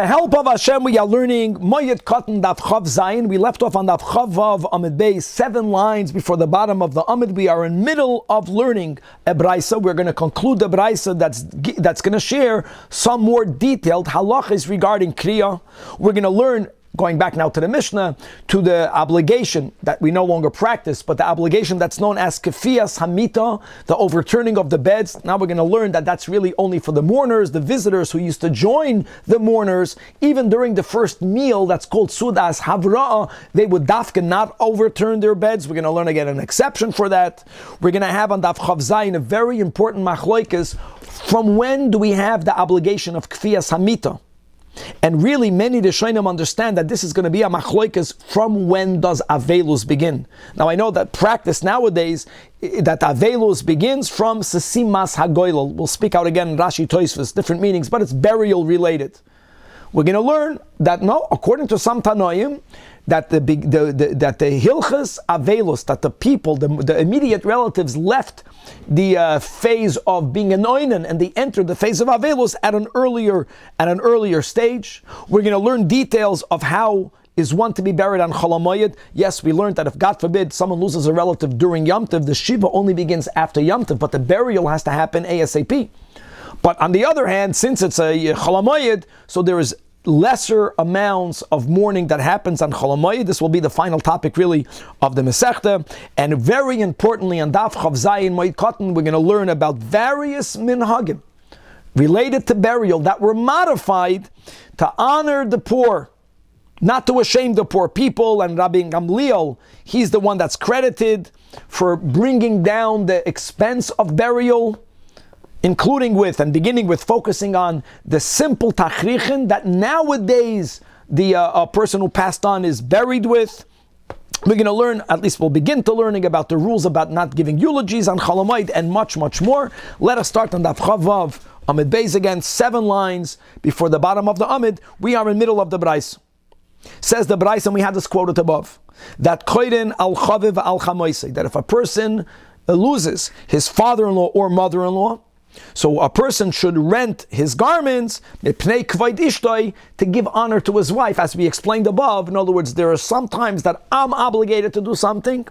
The help of Hashem, we are learning Moed Katan Daf Chav Zayin. We left off on Daf Chav Vav Amid Beis, 7 lines before the bottom of the Amid. We are in middle of learning a Braisa. We're going to conclude the Braisa that's going to share some more detailed halachas regarding Kriya. We're going to learn, going back now to the Mishnah, to the obligation that we no longer practice, but the obligation that's known as Kefiyas Hamita, the overturning of the beds. Now we're going to learn that that's really only for the mourners, the visitors who used to join the mourners. Even during the first meal, that's called Sudas Havra'ah, they would dafka not overturn their beds. We're going to learn again an exception for that. We're going to have on Daf Chav Zayin a very important machloikas. From when do we have the obligation of Kefiyas Hamita? And really, many Rishonim understand that this is going to be a machloikas from when does Avelus begin. Now, I know that practice nowadays, that Avelus begins from Sesimas HaGoylel. We'll speak out again in Rashi Tosfos, different meanings, but it's burial related. We're going to learn that no, according to some Tanoim, that the Hilchas Avelus, that the people, the immediate relatives left the phase of being an oinen and they entered the phase of Avelus at an earlier stage. We're going to learn details of how is one to be buried on Chol HaMoed. Yes, we learned that if God forbid someone loses a relative during Yom Tov, the Shiva only begins after Yom Tov, but the burial has to happen ASAP. But on the other hand, since it's a Chol HaMoed, so there is lesser amounts of mourning that happens on Chol HaMoed. This will be the final topic really of the Masechta. And very importantly, on Daf Chav Zayin Moed Katan, we're going to learn about various minhagim related to burial that were modified to honor the poor, not to shame the poor people. And Rabbi Gamliel, he's the one that's credited for bringing down the expense of burial, including with and beginning with focusing on the simple tachrichin that nowadays the person who passed on is buried with. We're going to learn, at least we'll begin to learning about the rules about not giving eulogies on Chol HaMoed and much, much more. Let us start on Daf Chav Vav Amid Beis again, 7 lines before the bottom of the Amid. We are in middle of the Brais. Says the Brais, and we had this quoted above, that koiden al chaviv al chamoisei, that if a person loses his father-in-law or mother-in-law, so a person should rent his garments to give honor to his wife, as we explained above. In other words, there are some times that I'm obligated to do something,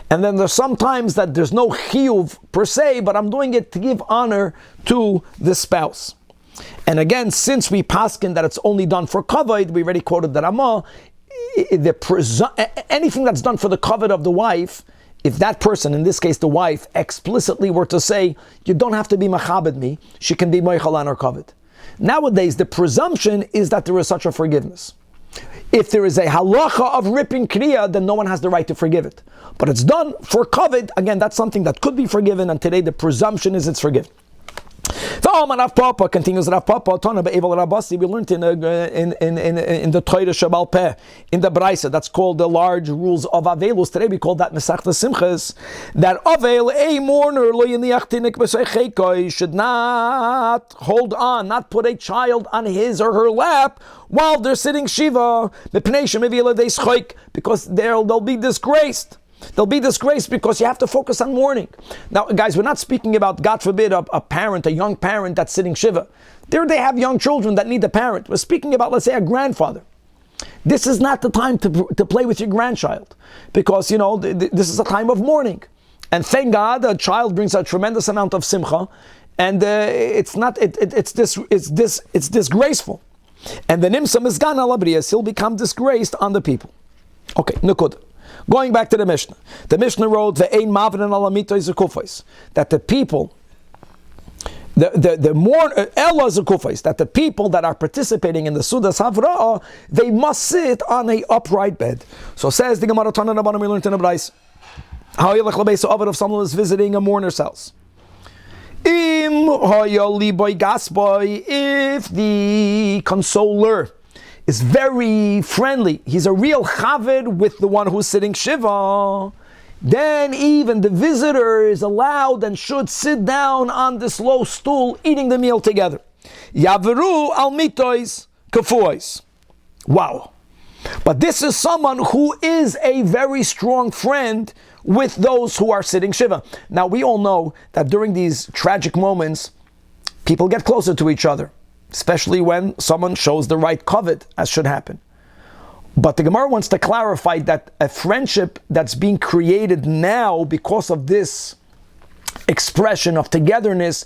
and then there's some times that there's no chiyuv per se, but I'm doing it to give honor to the spouse. And again, since we paskin that it's only done for kavod, we already quoted the Ramah, anything that's done for the kavod of the wife, if that person, in this case the wife, explicitly were to say, you don't have to be machabed me, she can be moichal on her kavod. Nowadays, the presumption is that there is such a forgiveness. If there is a halacha of ripping kriya, then no one has the right to forgive it. But it's done for kavod, again, that's something that could be forgiven, and today the presumption is it's forgiven. Rav Papa continues. Rav Papa Tana be'eval Rabasi. We learned in the Torah Shabal Peh, in the Braisa, that's called the large rules of Avelus. Today we call that Masechta Simchas. That Avel, a mourner, lo yiniach tinik b'seichekoi, should not hold on, not put a child on his or her lap while they're sitting shiva, because they'll be disgraced. They'll be disgraced because you have to focus on mourning. Now, guys, we're not speaking about, God forbid, a parent, a young parent that's sitting shiva. There they have young children that need a parent. We're speaking about, let's say, a grandfather. This is not the time to play with your grandchild, because, this is a time of mourning. And thank God, a child brings a tremendous amount of simcha, and it's disgraceful. And the nimsa mizgan al abriyas, he'll become disgraced on the people. Okay, nukud. Going back to the Mishnah. The Mishnah wrote ve'ein mavrin al amitoy zekufos, that the people, ella zekufos, that the people that are participating in the Sudas Havra'ah, they must sit on a upright bed. So says the Gemara Tana Rabbanan, we learned in the Brais, how yelech lebeis ha'avad if someone is visiting a mourner's house. Im ha'yali boy gasboy, if the consoler is very friendly, he's a real chaved with the one who's sitting shiva, then even the visitor is allowed and should sit down on this low stool eating the meal together. Yaveru al mitois kafuos. Wow. But this is someone who is a very strong friend with those who are sitting shiva. Now we all know that during these tragic moments, people get closer to each other. especially when someone shows the right kavod, as should happen. But the Gemara wants to clarify that a friendship that's being created now because of this expression of togetherness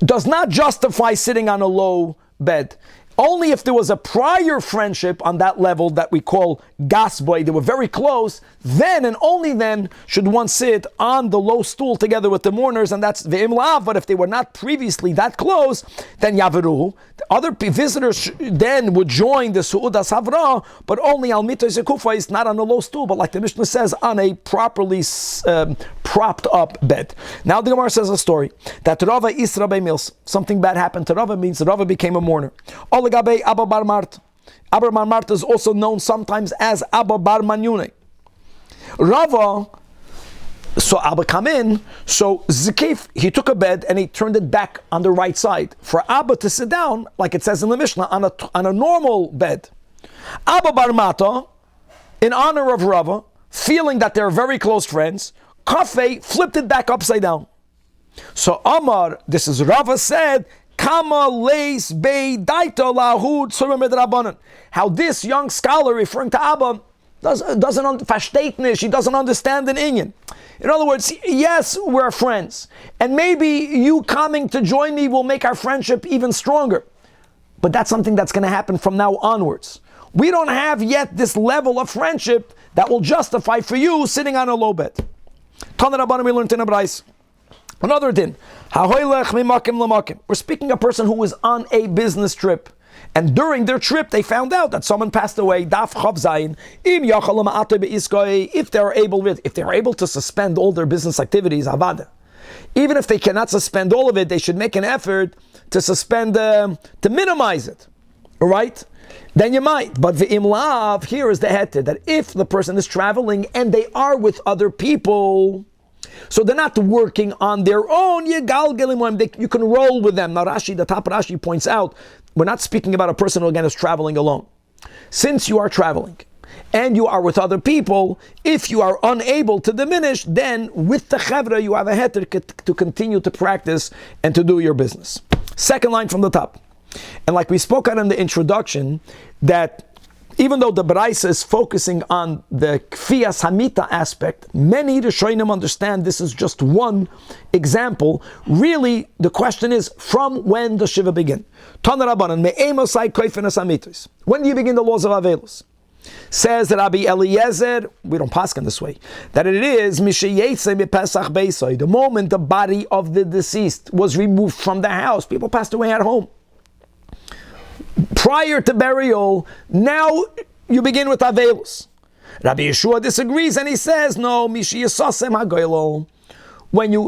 does not justify sitting on a low bed. Only if there was a prior friendship on that level that we call gasboy, they were very close, then and only then should one sit on the low stool together with the mourners, and that's ve'im la'av. But if they were not previously that close, then yaveru. The other visitors then would join the su'udas havra, but only al mitoy zekufa is not on a low stool, but like the Mishnah says, on a properly propped up bed. Now the Gemara says a story that Rava Isra Be'mils, something bad happened to Rava, means that Rava became a mourner. Abba Bar Marta. Abba Bar Marta is also known sometimes as Abba Bar Manyune. Rava saw Abba come in, so Zikif, he took a bed and he turned it back on the right side for Abba to sit down, like it says in the Mishnah, on a normal bed. Abba Bar Marta, in honor of Rava, feeling that they're very close friends, Kafe flipped it back upside down. So Amar, this is Rava said, Kama leis bei daito lahud tzurah. How this young scholar, referring to Abba, doesn't he doesn't understand an inyan. In other words, yes, we're friends, and maybe you coming to join me will make our friendship even stronger. But that's something that's going to happen from now onwards. We don't have yet this level of friendship that will justify for you sitting on a low bed. Tana Rabbanan, we learned in a Brais. Another din. We're speaking of a person who was on a business trip, and during their trip they found out that someone passed away. Daf Chav Zayin. If they're able to suspend all their business activities, avada. Even if they cannot suspend all of it, they should make an effort to suspend, to minimize it. All right? Then you might. But ve'im lav, here is the heter, that if the person is traveling and they are with other people, so they're not working on their own, you can roll with them. Now Rashi, the top Rashi points out, we're not speaking about a person who again is traveling alone. Since you are traveling and you are with other people, if you are unable to diminish, then with the chevra you have a heter to continue to practice and to do your business. Second line from the top. And like we spoke out in the introduction, that even though the Baraisa is focusing on the Kfiyas Hamita aspect, many Rishonim understand this is just one example. Really, the question is, from when does Shiva begin? Tana Rabbanan, me'emosai koifenas hamitos. When do you begin the laws of Avelos? Says that Rabbi Eliezer, we don't paskin this way, that it is Mishayetze mipesach beisai, the moment the body of the deceased was removed from the house. People passed away at home. Prior to burial, now you begin with Avelos. Rabbi Yeshua disagrees and he says, no, Mishi Yisosem HaGoylol.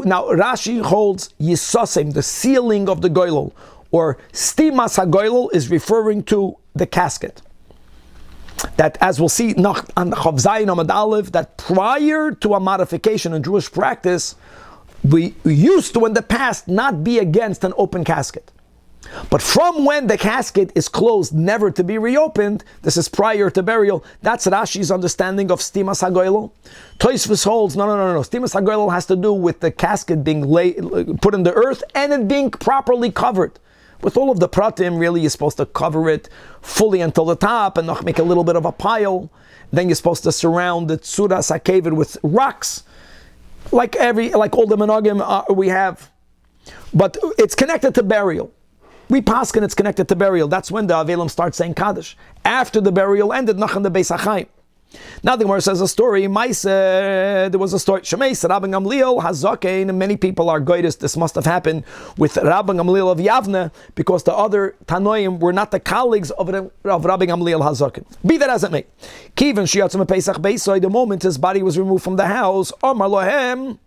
Now Rashi holds Yisosem, the sealing of the Goylol, or Stimas HaGoylol is referring to the casket. That, as we'll see on Chav Zayin Amud Aleph, that prior to a modification in Jewish practice, we used to in the past not be against an open casket. But from when the casket is closed, never to be reopened, this is prior to burial, that's Rashi's understanding of Stimas HaGoylol. Tosfos holds, no. Stimas HaGoylol has to do with the casket being put in the earth and it being properly covered. With all of the pratim, really you're supposed to cover it fully until the top and not make a little bit of a pile. Then you're supposed to surround the tzuras hakevid with rocks, like all the menagim we have. But it's connected to burial. We paskin, it's connected to burial. That's when the Avelim start saying Kaddish. After the burial ended, Nachan the Beis HaChaim. Now the Gemara says a story. There was a story. Shemeis Rabban Gamliel Hazakein. Many people are goydis. This must have happened with Rabban Gamliel of Yavne, because the other Tanoim were not the colleagues of Rabban Gamliel Hazakein. Be that as it may. Kivan Shiatzim Pesach Beisoy. The moment his body was removed from the house, Omar Lohem.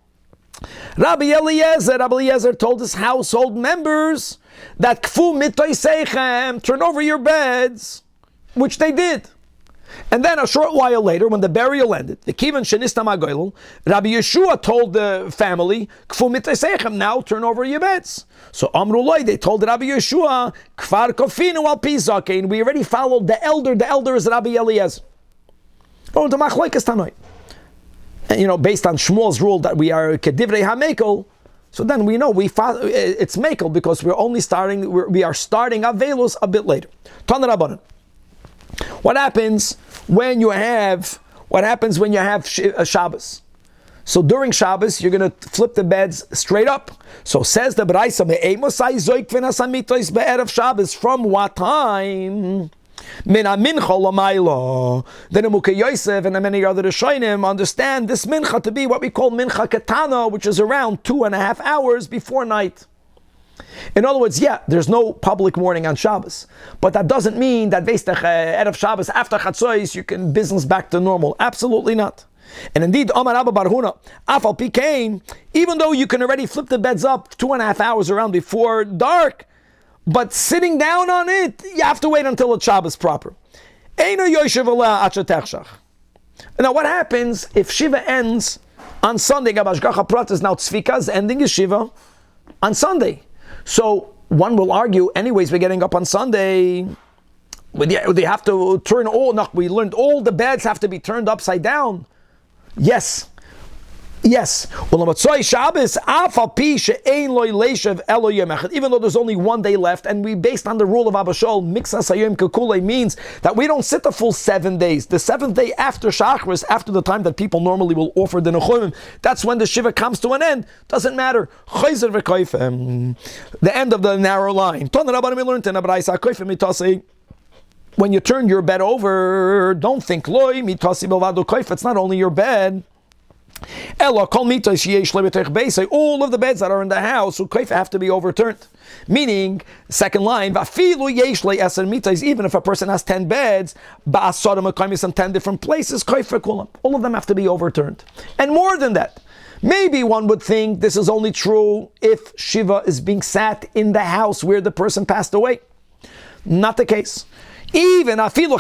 Rabbi Eliezer told his household members that Kfu Mitoy Seichem, turn over your beds, which they did. And then a short while later, when the burial ended, the Kivan Shenistam HaGoylol, Rabbi Yeshua told the family, Kfu Mitoy Seichem, now turn over your beds. So Amrullah, they told Rabbi Yeshua, Kfar Kofinu Al Pi Zakein, we already followed the elder is Rabbi Eliezer. Oh, the Machlokes Tanoi. And, based on Shmuel's rule that we are Kedivrei HaMekel, So then we know it's mekel because we are starting Avelos a bit later. Tana Rabbanan. What happens when you have Shabbos? So during Shabbos, you're going to flip the beds straight up. So says the Braisa, Shabbos, from what time? Min mincha l'mayla. Then Mukhe Yosef and many other Rishonim understand this mincha to be what we call mincha katana, which is around 2.5 hours before night. In other words, there's no public mourning on Shabbos, but that doesn't mean that Erev Shabbos after Chatzos you can business back to normal. Absolutely not. And indeed, Amar Abba Bar Huna, Afal Pikain, even though you can already flip the beds up 2.5 hours around before dark, but sitting down on it, you have to wait until it's Shabbos proper. Now what happens if Shiva ends on Sunday? Gabashgacha Prat is now Tzvika's ending is Shiva on Sunday. So one will argue, anyways, we're getting up on Sunday. They have to turn we learned all the beds have to be turned upside down. Yes. Even though there's only one day left, and we, based on the rule of Abba Shaul, Mixas Hayom Kekule means that we don't sit the full 7 days. The 7th day after Shachris, after the time that people normally will offer the Nechumim, that's when the Shiva comes to an end. Doesn't matter. The end of the narrow line. When you turn your bed over, don't think it's not only your bed. All of the beds that are in the house have to be overturned. Meaning, second line, even if a person has 10 beds, in 10 different places, all of them have to be overturned. And more than that, maybe one would think this is only true if Shiva is being sat in the house where the person passed away. Not the case. Even if you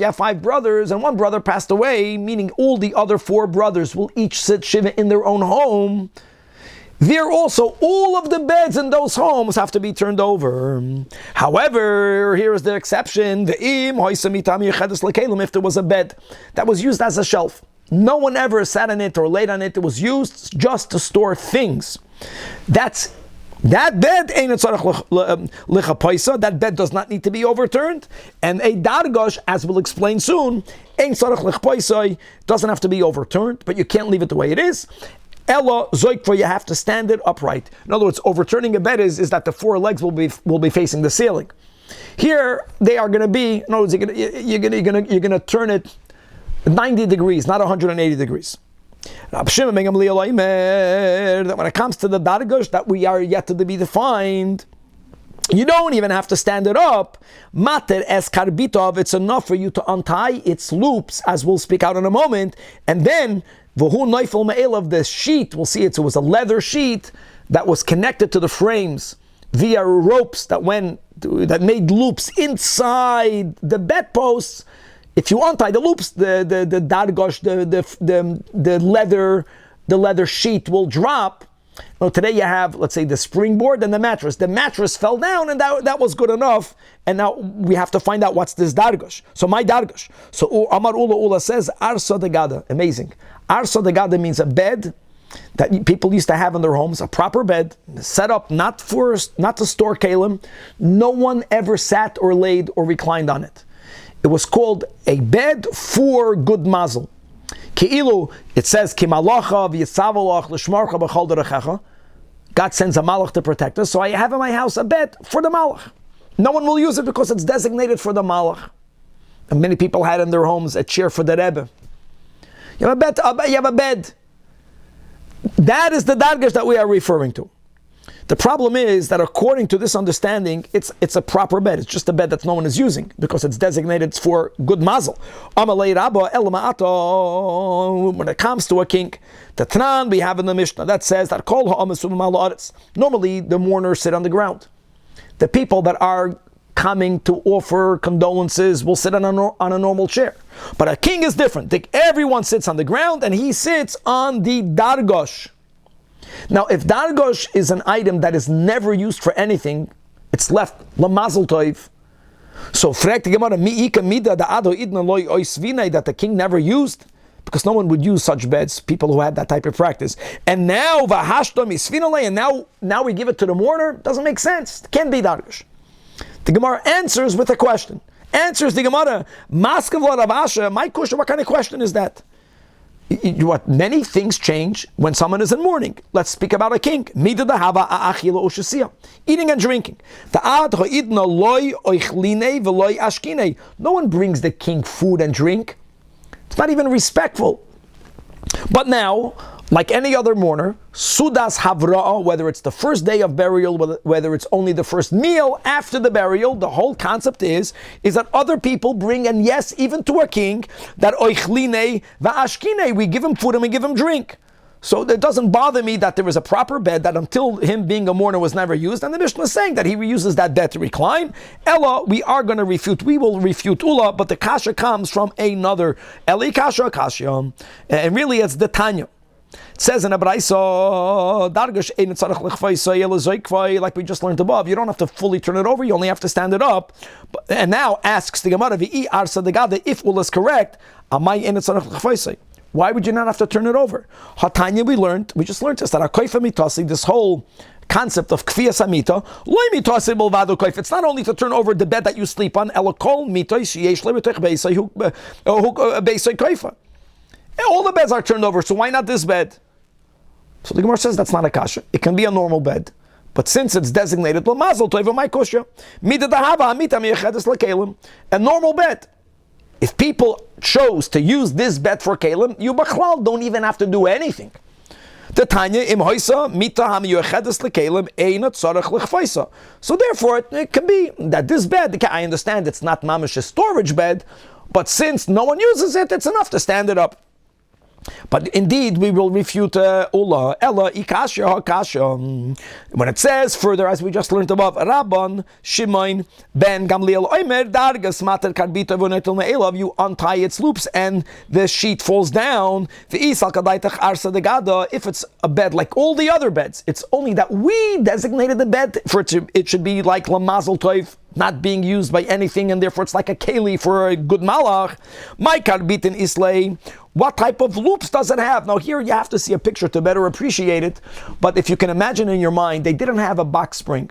have 5 brothers and one brother passed away, meaning all the other 4 brothers will each sit Shiva in their own home, there also all of the beds in those homes have to be turned over. However, here is the exception: if there was a bed that was used as a shelf, no one ever sat on it or laid on it, it was used just to store things. That bed that bed does not need to be overturned, and a dargosh, as we'll explain soon, doesn't have to be overturned, but you can't leave it the way it is. Ella zoikva, you have to stand it upright. In other words, overturning a bed is that the 4 legs will be facing the ceiling. Here they are going to be. In other words, you're going to turn it 90 degrees, not 180 degrees. That when it comes to the dargosh that we are yet to be defined, you don't even have to stand it up. Mater es karbitov, it's enough for you to untie its loops, as we'll speak out in a moment, and then v'hu neifel me'el of the sheet, we'll see it was a leather sheet that was connected to the frames via ropes that made loops inside the bedposts. If you untie the loops, the dargosh, the leather sheet will drop. Well, today you have, let's say, the springboard and the mattress. The mattress fell down, and that was good enough. And now we have to find out what's this dargosh. So my dargosh. So Amar Ula says arsa degada. Amazing. Arsa degada means a bed that people used to have in their homes, a proper bed set up not to store kalim. No one ever sat or laid or reclined on it. It was called a bed for good mazel. Ke'ilu, it says, Ki malacha v'yitzavolach l'shmarcha b'chol derechecha. God sends a malach to protect us, so I have in my house a bed for the malach. No one will use it because it's designated for the malach. And many people had in their homes a chair for the Rebbe. You have a bed. That is the dargesh that we are referring to. The problem is that according to this understanding, it's a proper bed. It's just a bed that no one is using because it's designated for good mazel. When it comes to a king, the Tran we have in the Mishnah that says that normally the mourners sit on the ground. The people that are coming to offer condolences will sit on a normal chair. But a king is different. Everyone sits on the ground and he sits on the dargosh. Now, if dargosh is an item that is never used for anything, it's left lamazel toiv. So, fragt the Gemara, mi'ika mida da ado idna loy oisvinai, that the king never used. because no one would use such beds, people who had that type of practice. And now, and now we give it to the mourner, doesn't make sense. It can't be dargish. The Gemara answers with a question. Answers the Gemara, Maskav Rav Asha, my question, what kind of question is that? What many things change when someone is in mourning. Let's speak about a king. Eating and drinking. No one brings the king food and drink. It's not even respectful. But now, like any other mourner, Sudas Havra'ah, whether it's the first day of burial, whether it's only the first meal after the burial, the whole concept is that other people bring, and yes, even to a king, that Oichline Va'ashkine, we give him food and we give him drink. So it doesn't bother me that there is a proper bed that until him being a mourner was never used, and the Mishnah is saying that he reuses that bed to recline. Ella, we will refute Ula, but the kasha comes from another Eli kasha, and really it's the Tanya. It says in a Braisa, like we just learned above, you don't have to fully turn it over, you only have to stand it up. And now asks the Gemara, if Ula is correct, why would you not have to turn it over? Hatanya, we just learned this, that this whole concept of kfiyas hamita, it's not only to turn over the bed that you sleep on, all the beds are turned over, so why not this bed? So the Gemara says that's not a kasha. It can be a normal bed. But since it's designated, a normal bed. If people chose to use this bed for kelim, you b'chlal don't even have to do anything. The Tanya im hoisa mita hamiyuchedes lekelim eina tzarech lechfaisa. So therefore, it can be that this bed, I understand it's not mamish a storage bed, but since no one uses it, it's enough to stand it up. But indeed, we will refute Ula, Ella, Ikasha, Hakasha. When it says further, as we just learned above, Rabban, Shimon, Ben, Gamliel, Oimer, Dargas, Mater, Karbita, Vunetel, Me'elav, you untie its loops and the sheet falls down. The Isal, Kadaitach, Arsa, the Gada, if it's a bed like all the other beds, it's only that we designated the bed for it should be like Lamazel Toiv, not being used by anything, and therefore it's like a keli for a good malach. My karbitin islay. What type of loops does it have? Now here you have to see a picture to better appreciate it, but if you can imagine in your mind, they didn't have a box spring.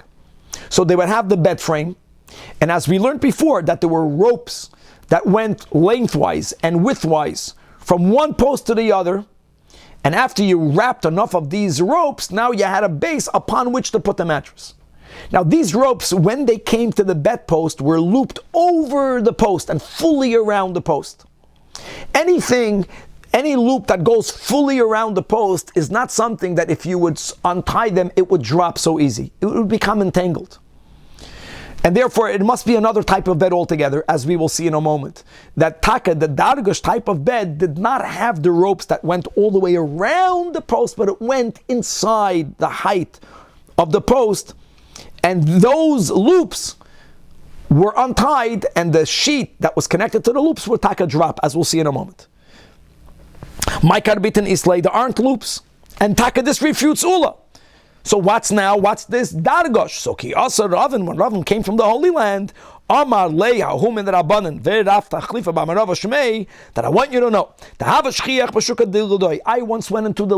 So they would have the bed frame, and as we learned before, that there were ropes that went lengthwise and widthwise from one post to the other, and after you wrapped enough of these ropes, now you had a base upon which to put the mattress. Now these ropes, when they came to the bedpost, were looped over the post and fully around the post. Any loop that goes fully around the post is not something that if you would untie them, it would drop so easy. It would become entangled. And therefore, it must be another type of bed altogether, as we will see in a moment. That taka, the dargash type of bed, did not have the ropes that went all the way around the post, but it went inside the height of the post. And those loops were untied, and the sheet that was connected to the loops would taka drop, as we'll see in a moment. My karbitin islay, there aren't loops, and taka this refutes Ula. So what's this dargosh? So ki asa Ravin, when Ravin came from the Holy Land, Amar leha hum in the Rabbanan ve'raf tachlifa b'amarava shmei, that I want you to know. I once went into the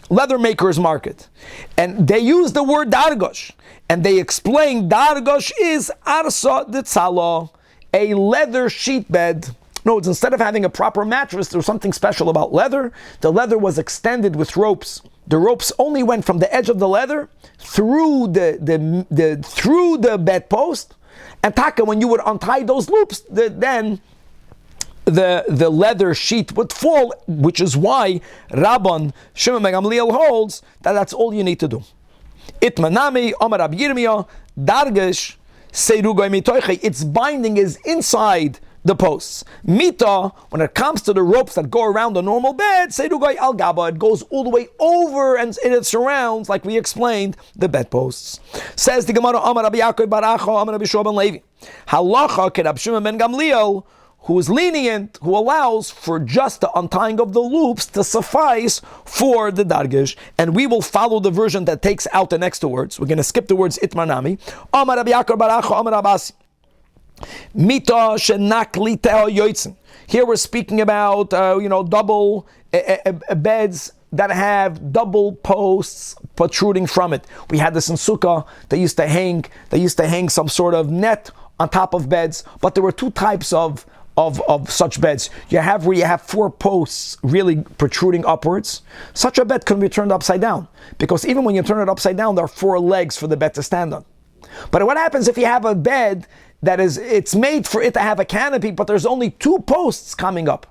leather maker's market, and they used the word dargosh, and they explained dargosh is arsa d'tzala, a leather sheet bed. No, it's instead of having a proper mattress, there was something special about leather. The leather was extended with ropes. The ropes only went from the edge of the leather through the bedpost, and taka, when you would untie those loops, then the leather sheet would fall, which is why Rabban Shimon ben Gamliel holds that that's all you need to do. Itmanami Amar Rabbi Yirmiyah Dargesh Seirugay Mitoiche. Its binding is inside the posts. Mita, when it comes to the ropes that go around the normal bed, Seirugay Al Gaba, it goes all the way over and it surrounds, like we explained, the bedposts. Says the Gemara Amar Rabbi Yaakov Baracha Amar Rabbi Shua ben Levi. Halacha Kerab Shimon ben Gamliel, who is lenient, who allows for just the untying of the loops to suffice for the dargish. And we will follow the version that takes out the next two words. We're going to skip the words itmanami. Amar Rabbi Yaakov Baracha Amar Abbasi. Mita shenakli te'al yoitzin. Here we're speaking about double beds that have double posts protruding from it. We had this in Sukkah. They used to hang some sort of net on top of beds, but there were two types of such beds. You have where you have four posts really protruding upwards. Such a bed can be turned upside down, because even when you turn it upside down, there are four legs for the bed to stand on. But what happens if you have a bed it's made for it to have a canopy, but there's only two posts coming up?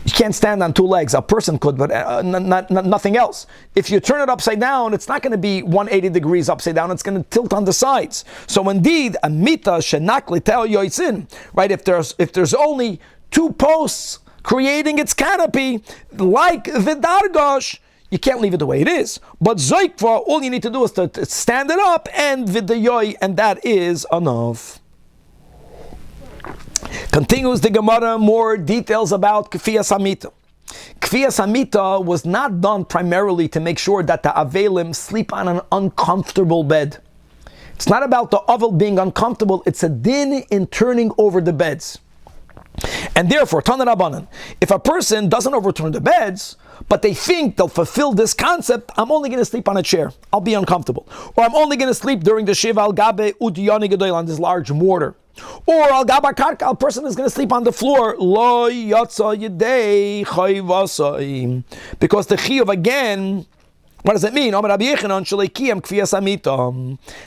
You can't stand on two legs. A person could, but nothing else. If you turn it upside down, it's not going to be 180 degrees upside down. It's going to tilt on the sides. So indeed, a mita shenakli tel yoitzin, right? If there's only two posts creating its canopy, like the dargosh, you can't leave it the way it is. But zoikva, all you need to do is to stand it up and vidayoy, and that is enough. Continues the Gemara, more details about Kfiyas Hamita. Kfiyas Hamita was not done primarily to make sure that the Avelim sleep on an uncomfortable bed. It's not about the Avel being uncomfortable, it's a din in turning over the beds. And therefore, Tana Rabbanan, if a person doesn't overturn the beds, but they think they'll fulfill this concept, I'm only going to sleep on a chair, I'll be uncomfortable. Or I'm only going to sleep during the Shiva al-Gabe Udiyani Gedoyl, on this large mortar. Or al-Gaba Karka, a person is going to sleep on the floor. Lo yatsa yedei chayvasai. Because the chiyuv again, what does it mean?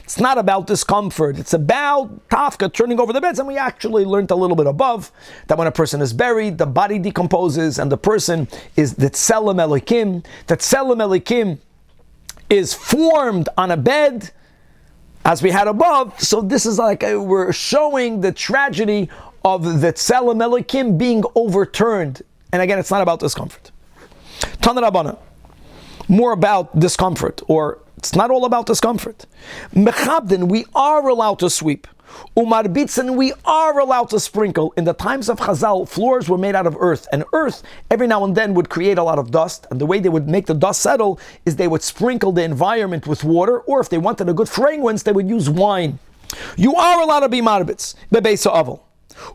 It's not about discomfort. It's about tafka, turning over the beds. And we actually learned a little bit above that when a person is buried, the body decomposes and the person is the tselem elikim. That tselem elikim is formed on a bed, as we had above. So this is like we're showing the tragedy of the tselem elikim being overturned. And again, it's not about discomfort. Tana Rabbanan. More about discomfort, or it's not all about discomfort. Mechabdin, we are allowed to sweep. Umarbitzen, we are allowed to sprinkle. In the times of Chazal, floors were made out of earth, and earth every now and then would create a lot of dust, and the way they would make the dust settle is they would sprinkle the environment with water, or if they wanted a good fragrance, they would use wine. You are allowed to be marbitz, bebeisa aval.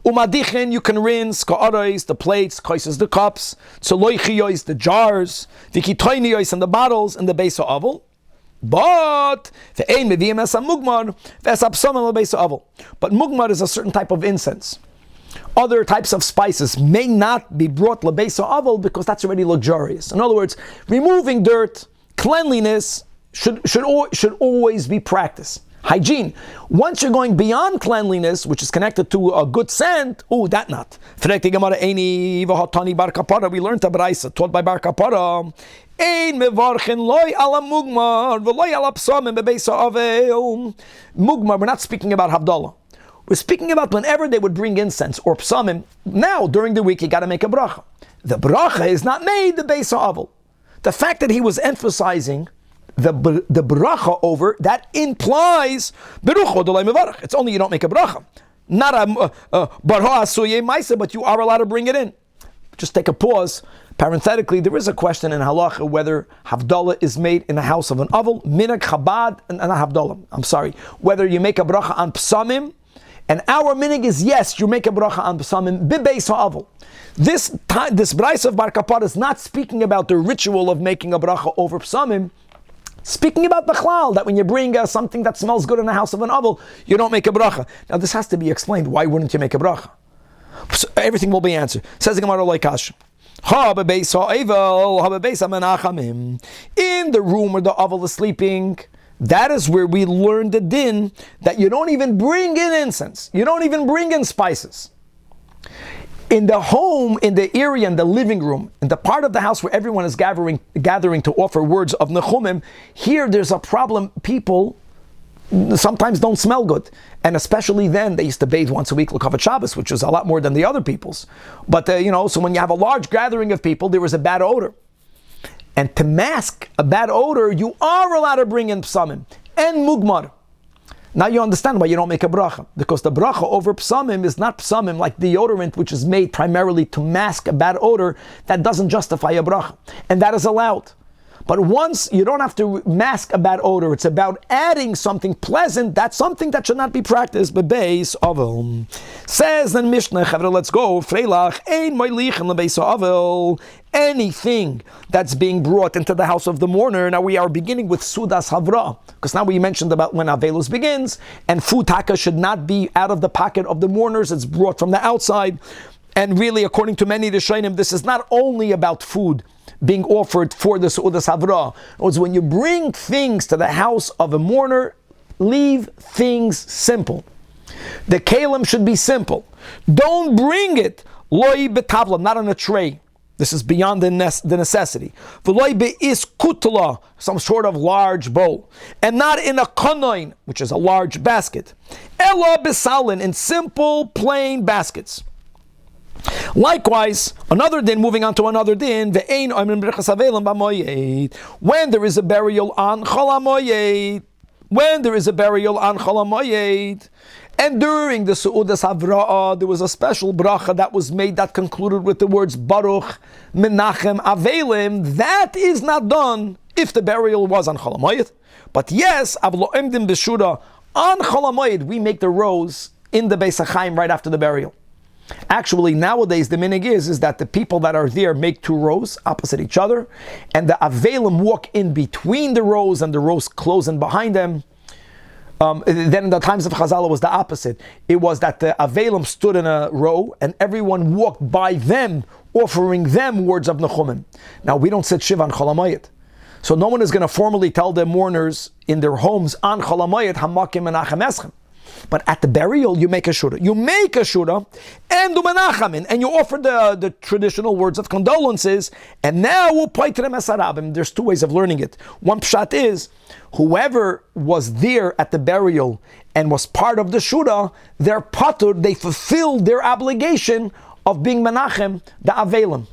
Umadichin, you can rinse ka'arais, the plates, kaises, the cups, tzoloichiyos, the jars, vikitoiniyos, and the bottles, and the beisa aval. But mugmar is a certain type of incense. Other types of spices may not be brought lebeisa aval because that's already luxurious. In other words, removing dirt, cleanliness should always be practiced. Hygiene. Once you're going beyond cleanliness, which is connected to a good scent, that not. We learned a Braisa taught by Bar Kapara. Mugmar, we're not speaking about Havdalah. We're speaking about whenever they would bring incense or psamim. Now, during the week, you got to make a bracha. The bracha is not made the Beisa Avel. The fact that he was emphasizing the bracha over, that implies it's only you don't make a bracha, not a barha asuye maisa, but you are allowed to bring it in. Just take a pause. Parenthetically, there is a question in halacha whether havdalah is made in the house of an avel, minhag chabad, and not havdalah. I'm sorry, whether you make a bracha on psamim, and our minhag is yes, you make a bracha on psamim bibeis ha'avel. This Braisa of Bar Kapara is not speaking about the ritual of making a bracha over psamim. Speaking about Bechlal, that when you bring something that smells good in the house of an avel, you don't make a bracha. Now this has to be explained. Why wouldn't you make a bracha? So everything will be answered. Says the Gemara like Kash. In the room where the avel is sleeping, that is where we learn the din that you don't even bring in incense. You don't even bring in spices. In the home, in the area, in the living room, in the part of the house where everyone is gathering to offer words of nechumim, here there's a problem. People sometimes don't smell good. And especially then, they used to bathe once a week, L'Kavat Shabbos, which was a lot more than the other people's. But, so when you have a large gathering of people, there was a bad odor. And to mask a bad odor, you are allowed to bring in psamim and mugmar. Now you understand why you don't make a bracha. Because the bracha over psamim is not psamim like deodorant, which is made primarily to mask a bad odor. That doesn't justify a bracha. And that is allowed. But once you don't have to mask a bad odor, it's about adding something pleasant. That's something that should not be practiced. Bebeis Avel says the Mishnah. Let's go. Freilach ein moilichen lebeis Avel. Anything that's being brought into the house of the mourner. Now we are beginning with Sudas Havra, because now we mentioned about when Avelus begins, and food taka should not be out of the pocket of the mourners, it's brought from the outside. And really, according to many Rishonim, this is not only about food being offered for the Sudas Havra. It's when you bring things to the house of a mourner, leave things simple. The kalim should be simple. Don't bring it loi betavla, not on a tray. This is beyond the necessity. V'loi be'is kutla, some sort of large bowl. And not in a kanoin, which is a large basket. Ela besalin, in simple, plain baskets. Likewise, another din, moving on to another din, when there is a burial on Chol HaMoyed, and during the Su'udas Havra'ah, there was a special bracha that was made that concluded with the words Baruch, Menachem, Avelim. That is not done if the burial was on Chol HaMoyed. But yes, Avlo'emdim B'Shura, on Chol HaMoyed, we make the rows in the Beis HaChaim right after the burial. Actually, nowadays, the minig is that the people that are there make two rows opposite each other, and the Avelim walk in between the rows, and the rows close in behind them. Then in the times of Chazal, it was the opposite. It was that the Avelim stood in a row, and everyone walked by them, offering them words of Nechumim. Now, we don't sit Shiva on Chol HaMoyed. So no one is going to formally tell the mourners in their homes on Chol HaMoyed, Hamakim Menachem Eschem. But at the burial, you make a shura. You make a shura and do menachamin, and you offer the traditional words of condolences. And now we'll play to the mesarabim. There's two ways of learning it. One pshat is whoever was there at the burial and was part of the shura, they're patur, they fulfilled their obligation of being menachem, the avelim.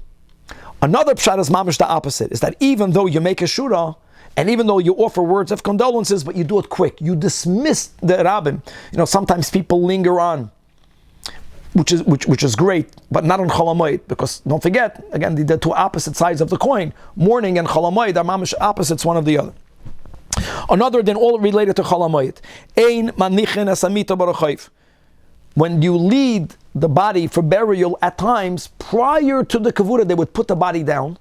Another pshat is mamish the opposite, is that even though you make a shura, and even though you offer words of condolences, but you do it quick, you dismiss the rabbim. Sometimes people linger on, which is great, but not on Chol HaMoyed, because don't forget, again, the two opposite sides of the coin, mourning and Chol HaMoyed are mamish opposites one of the other. Another than all related to Chol HaMoyed, ein manichin asamita barachayv. When you lead the body for burial, at times prior to the kavura, they would put the body down.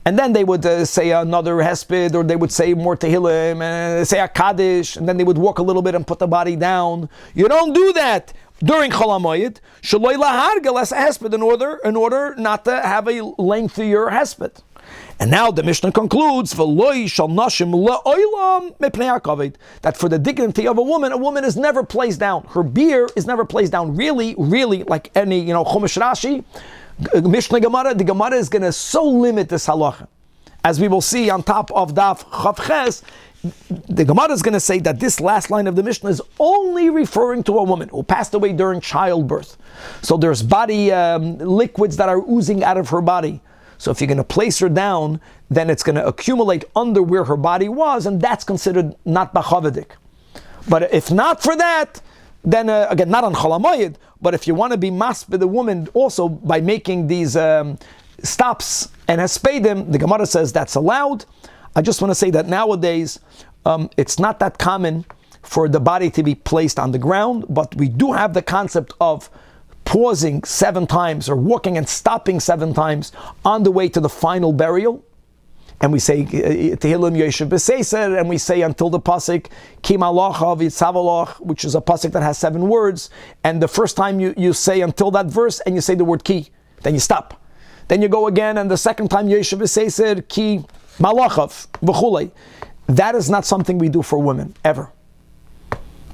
And then they would say another hesped, or they would say more tehillim, and say a kaddish, and then they would walk a little bit and put the body down. You don't do that during Chol HaMoyed. Shaloi lahargel as a hesped, in order not to have a lengthier hesped. And now the Mishnah concludes, that for the dignity of a woman is never placed down. Her beer is never placed down. Really, like any Chumash Rashi, Mishnah Gemara, the Gemara is going to so limit this halacha. As we will see on top of Daf Chav Ches, the Gemara is going to say that this last line of the Mishnah is only referring to a woman who passed away during childbirth. So there's body liquids that are oozing out of her body. So if you're going to place her down, then it's going to accumulate under where her body was, and that's considered not bachavadik. But if not for that, then again, not on Chol HaMoyed, but if you want to be masbid the woman also by making these stops and hespedim, the Gemara says that's allowed. I just want to say that nowadays it's not that common for the body to be placed on the ground, but we do have the concept of pausing 7 times or walking and stopping 7 times on the way to the final burial. And we say Tehillim Yeshiv B'Seiser, and we say until the pasuk Ki Malacha V'Tzavalach, which is a pasuk that has 7 words. And the first time you say until that verse, and you say the word Ki, then you stop. Then you go again, and the second time Yeshiv B'Seiser Ki Malachav V'Chulei. That is not something we do for women ever.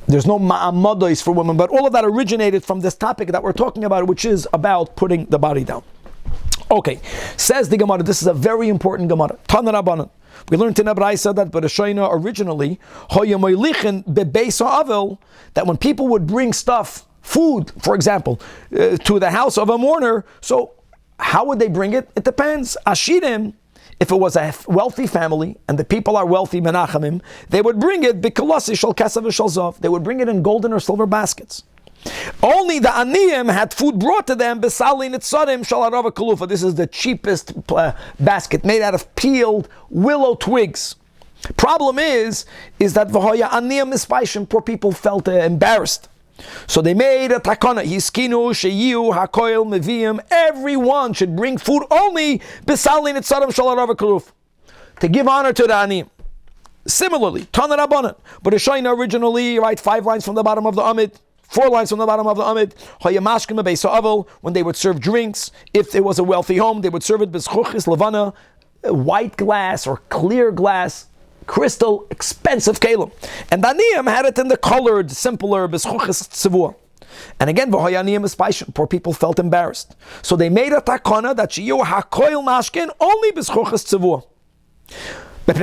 There's no ma'amados for women, but all of that originated from this topic that we're talking about, which is about putting the body down. Okay, says the Gemara, this is a very important Gemara. Tana Rabbanan. We learned in Abraisa that Bereshayna originally, that when people would bring stuff, food, for example, to the house of a mourner, so how would they bring it? It depends. Ashirim, if it was a wealthy family, and the people are wealthy, menachamim, they would bring it, they would bring it in golden or silver baskets. Only the aniyim had food brought to them. Besali nitzarim shalarava kalufa. This is the cheapest basket made out of peeled willow twigs. Problem is that v'hoya aniyim mispaishim. Poor people felt embarrassed. So they made a takana. Hiskinu sheyu hakoil meviim. Everyone should bring food only besali nitzarim shalarava kalufa, to give honor to the aniyim. Similarly, Tana Rabbanan. But the Shaina originally, right, 5 lines from the bottom of the Amid, 4 lines from the bottom of the Amid, Hayamashkim Beisa Avel, when they would serve drinks, if it was a wealthy home, they would serve it Beschuchis Levana, white glass or clear glass, crystal, expensive kalim. And Daniyim had it in the colored, simpler Beschuchis Tzivua. And again, V'hoyaniyim Espaishim, poor people felt embarrassed. So they made a takana that Shiyu HaKoil Mashkin only Beschuchis Tzivua. 2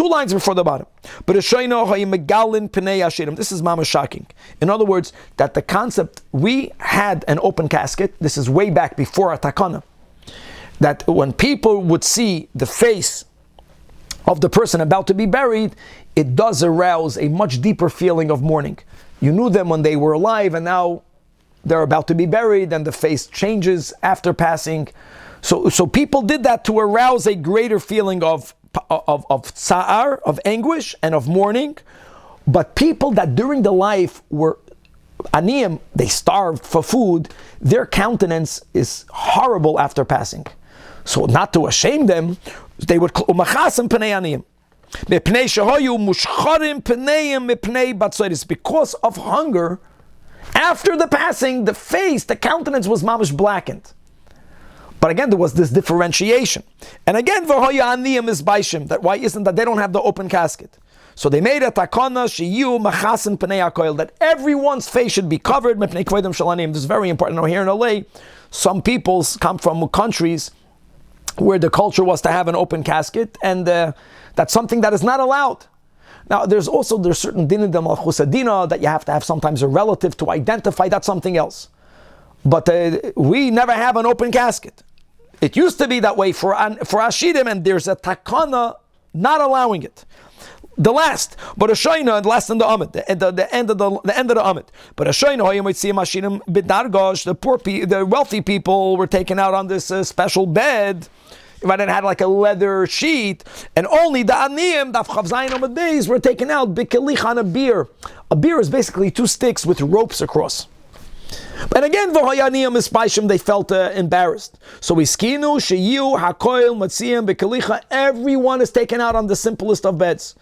lines before the bottom. But this is mama shocking. In other words, that the concept, we had an open casket, this is way back before Atakana, that when people would see the face of the person about to be buried, it does arouse a much deeper feeling of mourning. You knew them when they were alive, and now they're about to be buried, and the face changes after passing. So people did that to arouse a greater feeling of tsa'ar, of anguish, and of mourning. But people that during the life were aniyim, they starved for food, their countenance is horrible after passing. So not to shame them, they would umachasim pnei aniyim. Because of hunger, after the passing, the face, the countenance was mamish blackened. But again, there was this differentiation. And again, v'hoya aniyim is baishim. That why isn't that they don't have the open casket? So they made a takana shiyu machasin pnei hakoil, that everyone's face should be covered. This is very important. Now here in LA, some people come from countries where the culture was to have an open casket, and that's something that is not allowed. Now there's certain din de malchus adina that you have to have sometimes a relative to identify. That's something else. But we never have an open casket. It used to be that way for Ashidim, and there's a takana not allowing it. The last, but a shayna, last in the Amid, the end of the Amid. But a shayna, you might see Ashidim bidargosh, the wealthy people were taken out on this special bed. Right, it had like a leather sheet, and only the aniyim, the chavzayin Amid Beis, were taken out bikelich on a beer. A beer is basically 2 sticks with ropes across. But again, they felt embarrassed. So iskinu, sheyu, hakoil, matziim, bekalicha, everyone is taken out on the simplest of beds.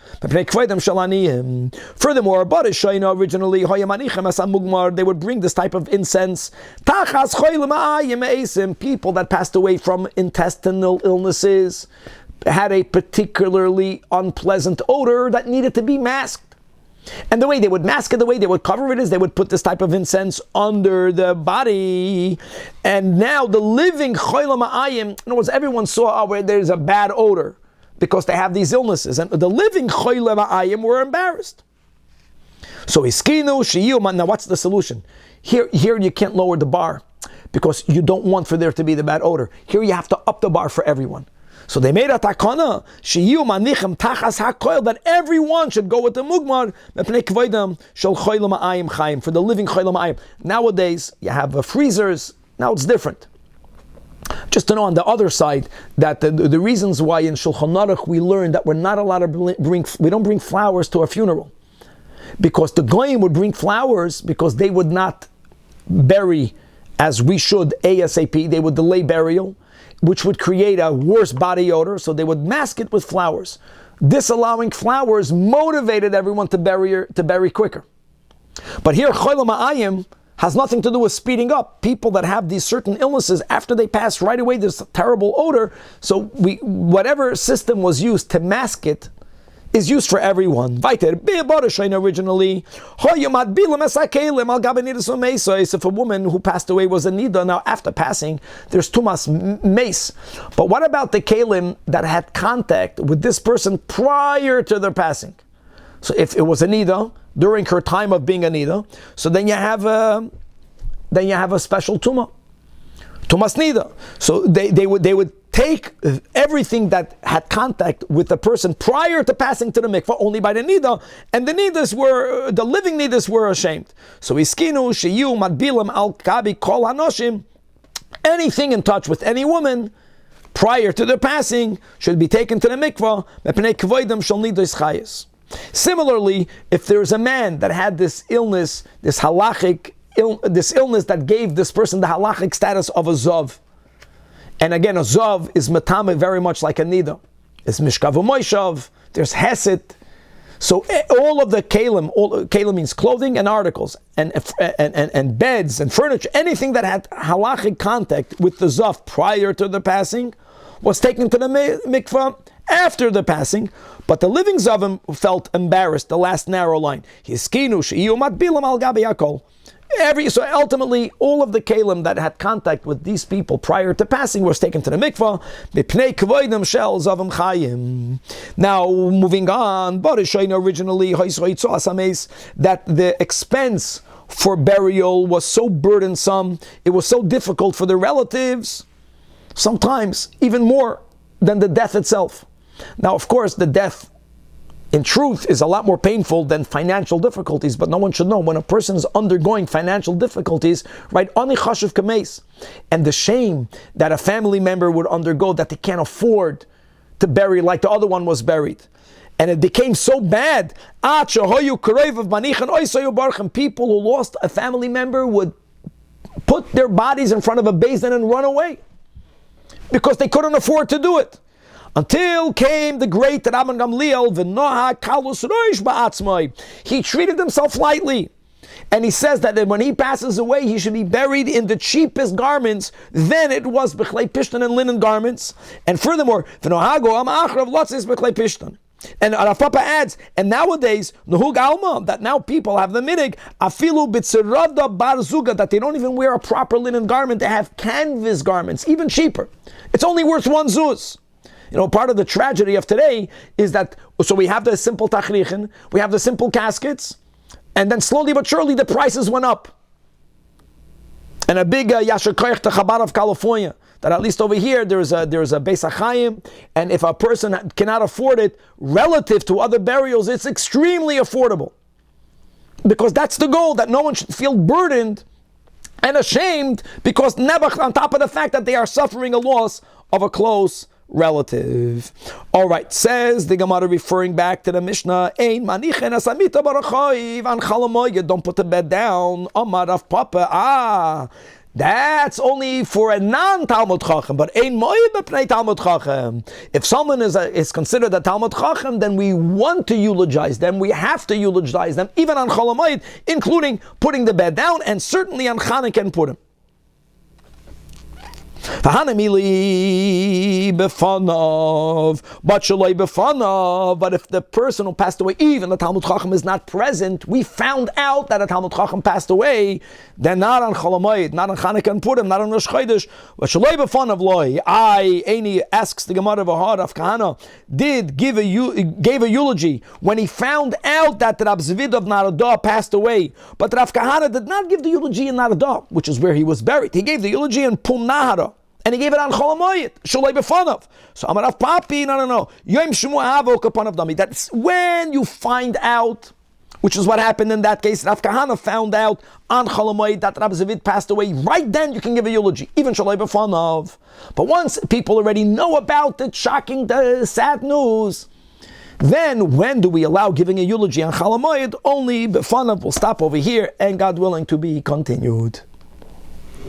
Furthermore, but originally, they would bring this type of incense. People that passed away from intestinal illnesses had a particularly unpleasant odor that needed to be masked. And the way they would mask it, the way they would cover it, is they would put this type of incense under the body. And now the living choyle ma'ayim, in other words, everyone saw where there's a bad odor because they have these illnesses. And the living choyle ma'ayim were embarrassed. So iskinu shiyu. Now what's the solution? Here you can't lower the bar because you don't want for there to be the bad odor. Here you have to up the bar for everyone. So they made a takana, shiyu manichem tachas hakoil, that everyone should go with the mugmar, for the living choyle ma'ayim. Nowadays, you have freezers, now it's different. Just to know on the other side, that the reasons why in Shulchan Aruch we learned that we're not allowed to we don't bring flowers to a funeral. Because the goyim would bring flowers because they would not bury as we should ASAP, they would delay burial, which would create a worse body odor, so they would mask it with flowers. Disallowing flowers motivated everyone to bury quicker. But here, choyle ma'ayim has nothing to do with speeding up. People that have these certain illnesses, after they pass right away, there's a terrible odor. So whatever system was used to mask it is used for everyone. Originally, if a woman who passed away was a nida, now after passing, there's tumas mace. But what about the kalim that had contact with this person prior to their passing? So if it was a nida during her time of being a nida, so then you have a special tumas nida. So they would take everything that had contact with the person prior to passing to the mikvah only by the nida, and the living nidas were ashamed. So iskinu sheyu madbilam al kabi kol hanoshim, anything in touch with any woman prior to their passing should be taken to the mikvah. Similarly, if there's a man that had this illness, this illness that gave this person the halachic status of a zav, and again, a zav is matame very much like a nida. It's mishkav u'moishav, there's hesed. So all of the kalim means clothing and articles, and beds and furniture, anything that had halachic contact with the zav prior to the passing was taken to the mikvah after the passing, but the living zavim felt embarrassed, the last narrow line. So ultimately, all of the kalim that had contact with these people prior to passing was taken to the mikvah. Now, moving on, originally that the expense for burial was so burdensome, it was so difficult for the relatives, sometimes even more than the death itself. Now, of course, the death in truth is a lot more painful than financial difficulties, but no one should know when a person is undergoing financial difficulties, right? Ani chashuv kameis, and the shame that a family member would undergo that they can't afford to bury like the other one was buried. And it became so bad. People who lost a family member would put their bodies in front of a basin and run away because they couldn't afford to do it. Until came the great Rabban Gamliel, v'noha kalus roish ba'atzmai. He treated himself lightly. And he says that when he passes away, he should be buried in the cheapest garments. Then it was b'chlei pishtan and linen garments. And furthermore, v'nohago am achrav lotzis b'chlei pishtan. And Rav Papa adds, and nowadays, nuhug alma, that now people have the minig, afilu b'tzirada bar zuga, that they don't even wear a proper linen garment, they have canvas garments, even cheaper. It's only worth one zuz. You know, part of the tragedy of today is that, so we have the simple tachrichen, we have the simple caskets, and then slowly but surely the prices went up. And a big Yasher Koyach to Chabad of California, that at least over here there's a Beis HaChaim, and if a person cannot afford it, relative to other burials, it's extremely affordable. Because that's the goal, that no one should feel burdened and ashamed because Nebuch, on top of the fact that they are suffering a loss of a close relative. All right, says the Gemara referring back to the Mishnah, Ein manichen asamita barachoiv an chalamoyed, don't put the bed down. Amar Rav Papa, that's only for a non-Talmud Chacham, but ein moed b'pnei Talmud Chacham. If someone is considered a Talmud Chacham, then we want to eulogize them, we have to eulogize them, even on chalamoyed, including putting the bed down, and certainly on Chanukah and Purim. But if the person who passed away, even the Talmud Chacham is not present, we found out that a Talmud Chacham passed away, then not on Cholamoid, not on Chanukah and Purim, not on Rosh Chodesh, but Shaloi b'fanav loy. Eini asks the Gemara of Rav Kahana, gave a eulogy when he found out that Rab Zvid of Naradah passed away, but Rav Kahana did not give the eulogy in Naradah, which is where he was buried. He gave the eulogy in Pum Nahara. And he gave it on Cholamoyed, Shaloi b'fanav. So Amar Rav Papi, no. Yom Shmuah Avo Kapanav Dami. That's when you find out, which is what happened in that case. Rav Kahana found out on Cholamoyed that Rab Zvid passed away. Right then you can give a eulogy, even Shaloi b'fanav. But once people already know about the shocking, the sad news, then when do we allow giving a eulogy on Cholamoyed? Only b'fanav. We'll stop over here, and God willing to be continued.